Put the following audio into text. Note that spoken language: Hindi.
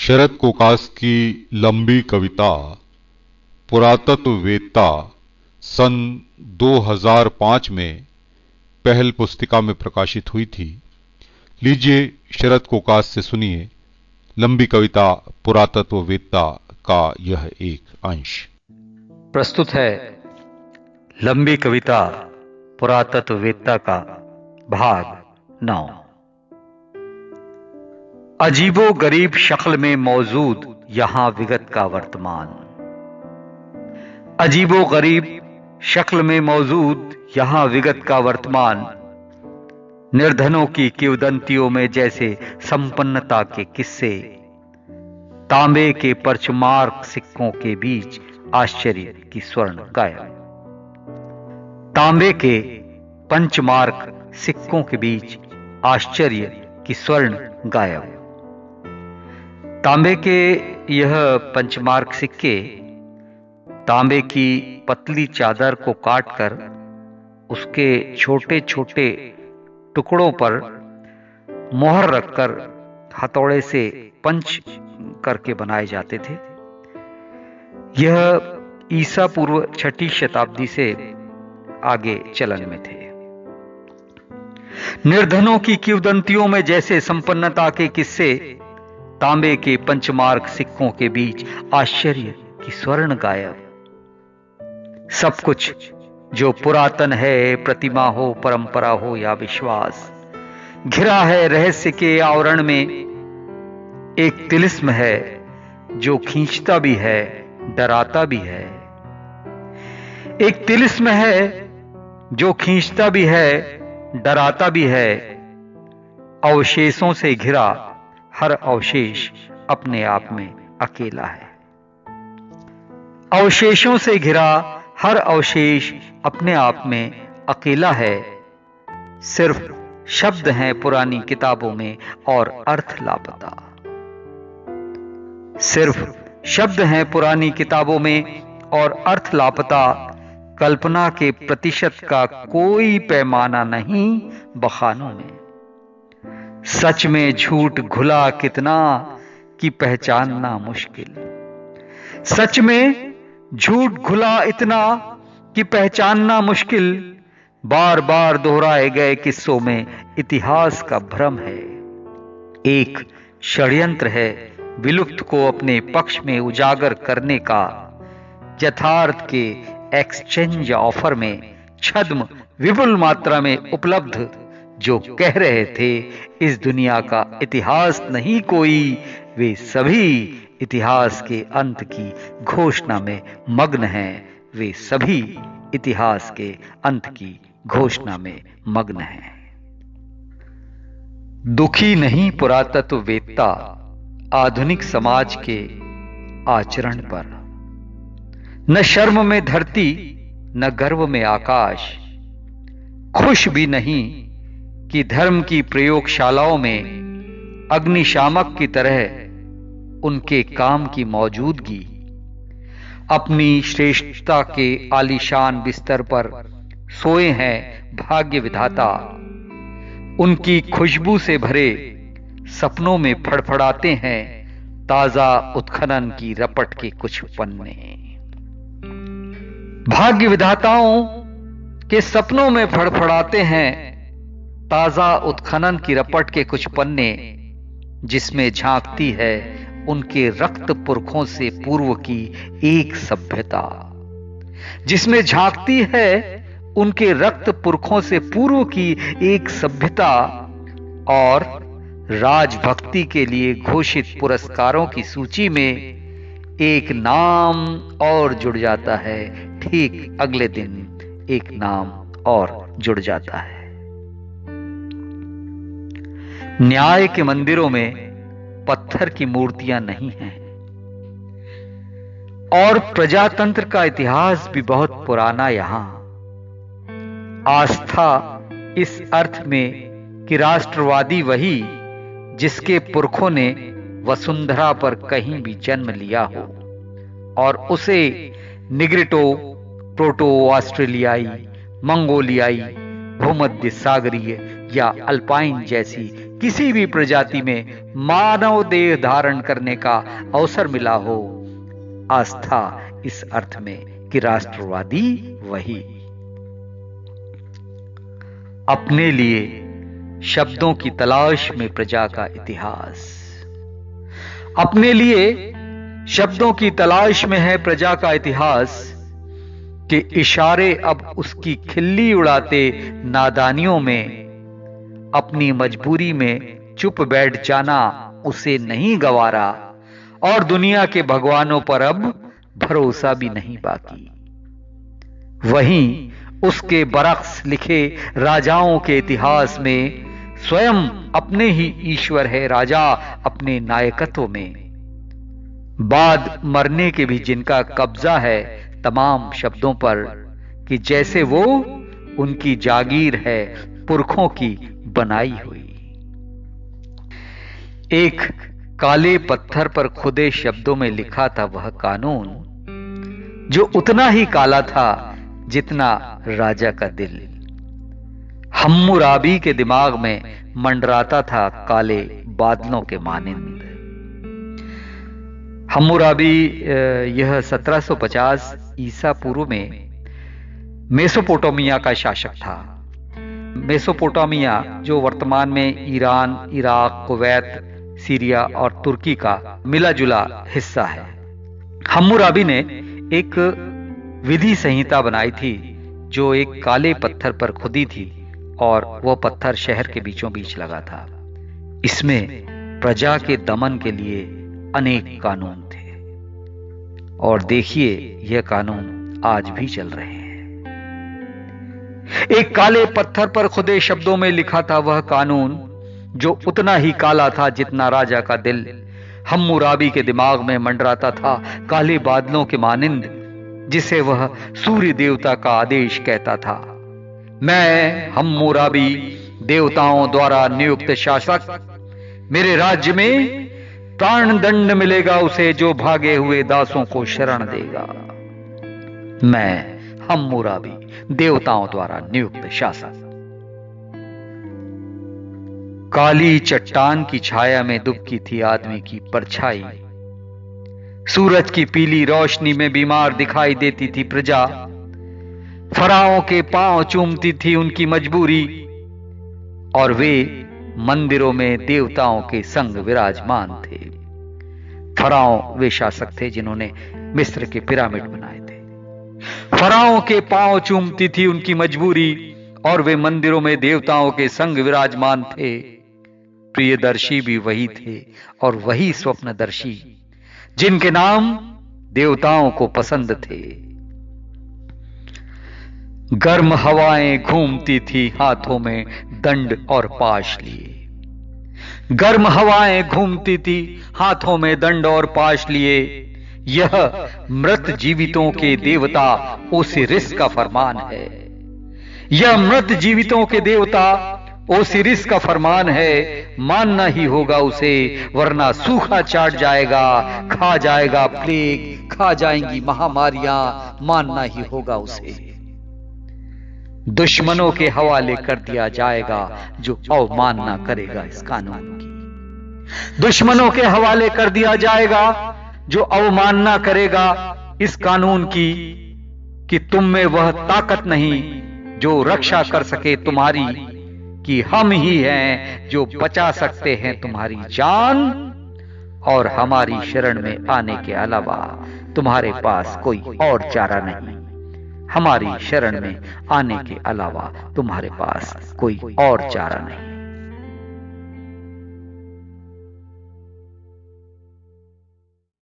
शरद कोकास की लंबी कविता पुरातत्ववेत्ता सन 2005 में पहल पुस्तिका में प्रकाशित हुई थी। लीजिए शरद कोकास से सुनिए लंबी कविता पुरातत्ववेत्ता का यह एक अंश। प्रस्तुत है लंबी कविता पुरातत्ववेत्ता का भाग 9। अजीबो गरीब शक्ल में मौजूद यहां विगत का वर्तमान। अजीबो गरीब शक्ल में मौजूद यहां विगत का वर्तमान, निर्धनों की किंवदंतियों में जैसे संपन्नता के किस्से, तांबे के परचमार्क सिक्कों के बीच आश्चर्य की स्वर्ण गायब। तांबे के पंचमार्क सिक्कों के बीच आश्चर्य की स्वर्ण गायब। तांबे के यह पंचमार्क सिक्के तांबे की पतली चादर को काटकर उसके छोटे छोटे टुकड़ों पर मोहर रखकर हथौड़े से पंच करके बनाए जाते थे। यह ईसा पूर्व 6वीं शताब्दी से आगे चलन में थे। निर्धनों की किंवदंतियों में जैसे संपन्नता के किस्से, तांबे के पंचमार्क सिक्कों के बीच आश्चर्य की स्वर्ण गायब। सब कुछ जो पुरातन है, प्रतिमा हो, परंपरा हो या विश्वास, घिरा है रहस्य के आवरण में। एक तिलिस्म है जो खींचता भी है, डराता भी है। एक तिलिस्म है जो खींचता भी है, डराता भी है। अवशेषों से घिरा हर अवशेष अपने आप में अकेला है। अवशेषों से घिरा हर अवशेष अपने आप में अकेला है। सिर्फ शब्द हैं पुरानी किताबों में और अर्थ लापता। सिर्फ शब्द हैं पुरानी किताबों में और अर्थ लापता। कल्पना के प्रतिशत का कोई पैमाना नहीं बखानों में। सच में झूठ घुला कितना कि पहचानना मुश्किल। सच में झूठ घुला इतना कि पहचानना मुश्किल। बार बार दोहराए गए किस्सों में इतिहास का भ्रम है। एक षड्यंत्र है विलुप्त को अपने पक्ष में उजागर करने का। यथार्थ के एक्सचेंज ऑफर में छद्म विपुल मात्रा में उपलब्ध जो कह रहे थे इस दुनिया का इतिहास नहीं कोई, वे सभी इतिहास के अंत की घोषणा में मग्न हैं। वे सभी इतिहास के अंत की घोषणा में मग्न हैं। दुखी नहीं पुरातत्ववेत्ता आधुनिक समाज के आचरण पर। न शर्म में धरती न गर्व में आकाश। खुश भी नहीं कि धर्म की प्रयोगशालाओं में अग्निशामक की तरह उनके काम की मौजूदगी। अपनी श्रेष्ठता के आलीशान बिस्तर पर सोए हैं भाग्य विधाता। उनकी खुशबू से भरे सपनों में फड़फड़ाते हैं ताजा उत्खनन की रपट के कुछ पन्ने। भाग्य विधाताओं के सपनों में फड़फड़ाते हैं ताजा उत्खनन की रपट के कुछ पन्ने, जिसमें झांकती है उनके रक्त पुरखों से पूर्व की एक सभ्यता। जिसमें झांकती है उनके रक्त पुरखों से पूर्व की एक सभ्यता। और राजभक्ति के लिए घोषित पुरस्कारों की सूची में एक नाम और जुड़ जाता है। ठीक अगले दिन एक नाम और जुड़ जाता है। न्याय के मंदिरों में पत्थर की मूर्तियां नहीं हैं। और प्रजातंत्र का इतिहास भी बहुत पुराना यहां। आस्था इस अर्थ में कि राष्ट्रवादी वही जिसके पुरखों ने वसुंधरा पर कहीं भी जन्म लिया हो और उसे निग्रिटो, प्रोटो ऑस्ट्रेलियाई, मंगोलियाई, भूमध्य सागरीय या अल्पाइन जैसी किसी भी प्रजाति में मानव देह धारण करने का अवसर मिला हो। आस्था इस अर्थ में कि राष्ट्रवादी वही। अपने लिए शब्दों की तलाश में प्रजा का इतिहास। अपने लिए शब्दों की तलाश में है प्रजा का इतिहास के इशारे अब उसकी खिल्ली उड़ाते नादानियों में। अपनी मजबूरी में चुप बैठ जाना उसे नहीं गवारा और दुनिया के भगवानों पर अब भरोसा भी नहीं बाकी। वहीं उसके बरक्स लिखे राजाओं के इतिहास में स्वयं अपने ही ईश्वर है राजा अपने नायकत्व में। बाद मरने के भी जिनका कब्जा है तमाम शब्दों पर कि जैसे वो उनकी जागीर है पुरखों की बनाई हुई। एक काले पत्थर पर खुदे शब्दों में लिखा था वह कानून जो उतना ही काला था जितना राजा का दिल। हम्मुराबी के दिमाग में मंडराता था काले बादलों के मानिंद। हम्मुराबी यह 1750 ईसा पूर्व में मेसोपोटामिया का शासक था। मेसोपोटामिया जो वर्तमान में ईरान, इराक, कुवैत, सीरिया और तुर्की का मिला जुला हिस्सा है। हम्मुराबी ने एक विधि संहिता बनाई थी जो एक काले पत्थर पर खुदी थी और वह पत्थर शहर के बीचों बीच लगा था। इसमें प्रजा के दमन के लिए अनेक कानून थे और देखिए यह कानून आज भी चल रहे हैं। एक काले पत्थर पर खुदे शब्दों में लिखा था वह कानून जो उतना ही काला था जितना राजा का दिल। हम्मुराबी के दिमाग में मंडराता था काले बादलों के मानिंद जिसे वह सूर्य देवता का आदेश कहता था। मैं हम्मुराबी देवताओं द्वारा नियुक्त शासक, मेरे राज्य में प्राण दंड मिलेगा उसे जो भागे हुए दासों को शरण देगा। मैं हम्मुराबी देवताओं द्वारा नियुक्त शासक। काली चट्टान की छाया में दुबकी थी आदमी की परछाई। सूरज की पीली रोशनी में बीमार दिखाई देती थी प्रजा। फराओं के पांव चूमती थी उनकी मजबूरी और वे मंदिरों में देवताओं के संग विराजमान थे। फराओ वे शासक थे जिन्होंने मिस्र के पिरामिड बनाए थे। फराओं के पांव चूमती थी उनकी मजबूरी और वे मंदिरों में देवताओं के संग विराजमान थे। प्रियदर्शी भी वही थे और वही स्वप्नदर्शी जिनके नाम देवताओं को पसंद थे। गर्म हवाएं घूमती थी हाथों में दंड और पाश लिए। गर्म हवाएं घूमती थी हाथों में दंड और पाश लिए। यह मृत जीवितों के देवता ओसिरिस का फरमान है। यह मृत जीवितों के देवता ओसिरिस का फरमान है। मानना ही होगा उसे वरना सूखा चाट जाएगा, खा जाएगा प्लेग, खा जाएंगी महामारियां। मानना ही होगा उसे। दुश्मनों के हवाले कर दिया जाएगा जो अवमानना करेगा इस कानून की। दुश्मनों के हवाले कर दिया जाएगा जो अवमानना करेगा इस कानून की कि तुम में वह ताकत नहीं जो रक्षा कर सके तुम्हारी, कि हम ही हैं जो बचा सकते हैं तुम्हारी जान और हमारी शरण में आने के अलावा तुम्हारे पास कोई और चारा नहीं। हमारी शरण में आने के अलावा तुम्हारे पास कोई और चारा नहीं।